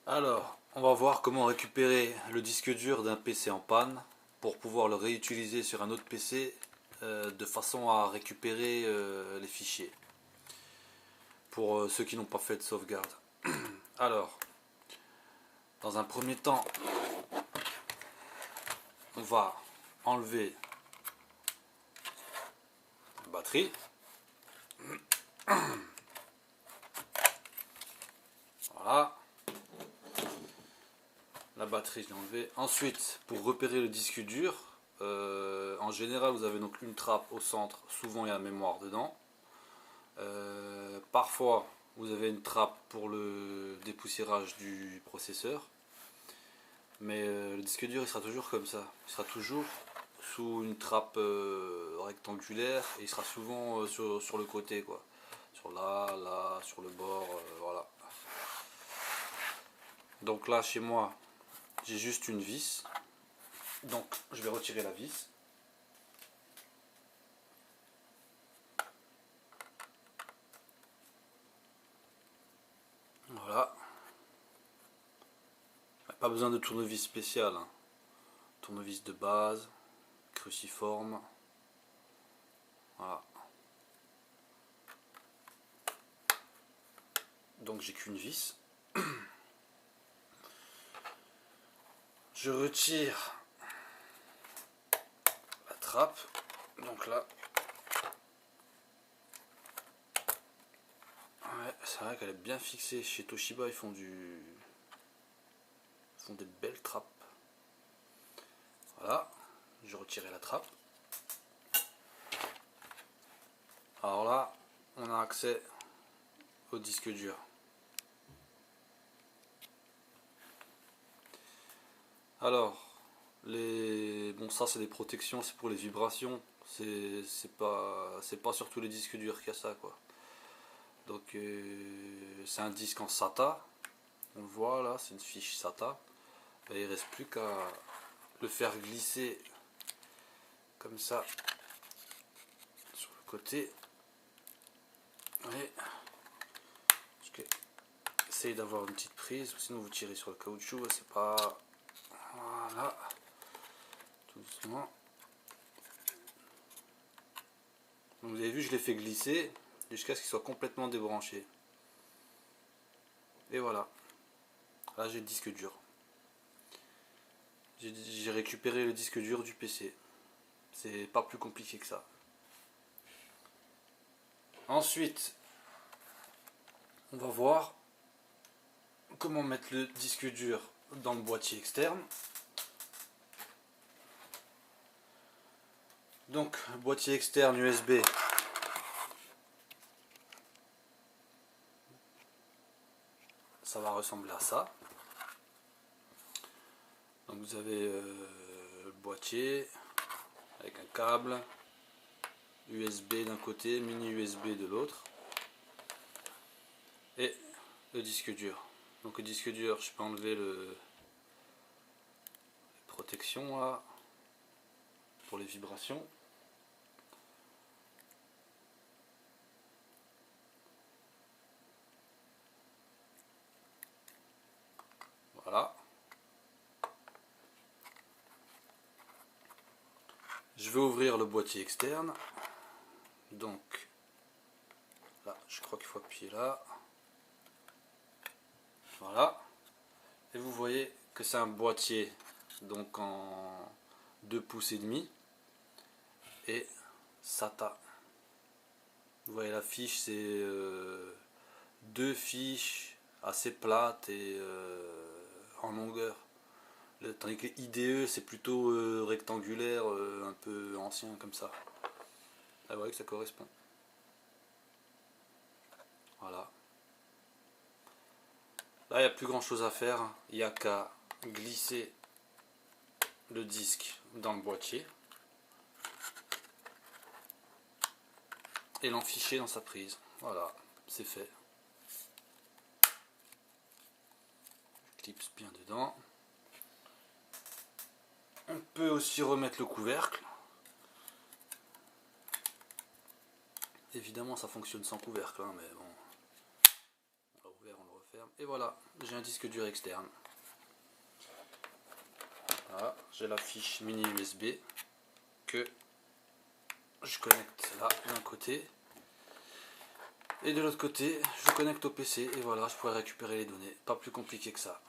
Alors, on va voir comment récupérer le disque dur d'un PC en panne pour pouvoir le réutiliser sur un autre PC de façon à récupérer les fichiers pour ceux qui n'ont pas fait de sauvegarde. Alors, dans un premier temps, on va enlever la batterie. Voilà. La batterie, je l'ai enlevée. Ensuite, pour repérer le disque dur, en général, vous avez donc une trappe au centre. Souvent, il y a la mémoire dedans. Parfois, vous avez une trappe pour le dépoussiérage du processeur. Mais le disque dur, il sera toujours comme ça. Il sera toujours sous une trappe rectangulaire. Et il sera souvent sur le côté, quoi. Sur là, sur le bord, voilà. Donc là, chez moi, j'ai juste une vis, donc je vais retirer la vis. Voilà. Pas besoin de tournevis spécial, hein. Tournevis de base, cruciforme. Voilà. Donc j'ai qu'une vis. Je retire la trappe. Donc là. Ouais, c'est vrai qu'elle est bien fixée. Chez Toshiba, ils font des belles trappes. Voilà. Je retirais la trappe. Alors là, on a accès au disque dur. Alors, bon, ça c'est des protections, c'est pour les vibrations. C'est pas sur tous les disques durs qu'il y a ça, quoi. Donc c'est un disque en SATA. On le voit là, c'est une fiche SATA. Et il reste plus qu'à le faire glisser comme ça sur le côté. Et essayez d'avoir une petite prise, sinon vous tirez sur le caoutchouc, c'est pas. Voilà. Tout doucement. Donc vous avez vu, je l'ai fait glisser jusqu'à ce qu'il soit complètement débranché. Et voilà. Là j'ai le disque dur. J'ai récupéré le disque dur du PC. C'est pas plus compliqué que ça. Ensuite, on va voir comment mettre le disque dur dans le boîtier externe. Donc, boîtier externe USB. Ça va ressembler à ça. Donc vous avez le boîtier avec un câble USB d'un côté, mini USB de l'autre, et le disque dur. Donc le disque dur, je peux enlever les protections là pour les vibrations. Voilà. Je vais ouvrir le boîtier externe. Donc là, je crois qu'il faut appuyer là. Voilà. Et vous voyez que c'est un boîtier donc en 2 pouces et demi et SATA. Vous voyez la fiche, c'est 2 fiches assez plates et en longueur. Tandis que IDE c'est plutôt rectangulaire, un peu ancien comme ça. Là, vous voyez que ça correspond. Voilà. Là il n'y a plus grand chose à faire, il n'y a qu'à glisser le disque dans le boîtier et l'enficher dans sa prise. Voilà, c'est fait. Je clipse bien dedans. On peut aussi remettre le couvercle. Évidemment ça fonctionne sans couvercle, hein, mais bon. On l'a ouvert, on le referme Et voilà, j'ai un disque dur externe. Voilà, j'ai la fiche mini USB que je connecte là d'un côté. Et de l'autre côté, je connecte au PC et voilà, je pourrais récupérer les données. Pas plus compliqué que ça.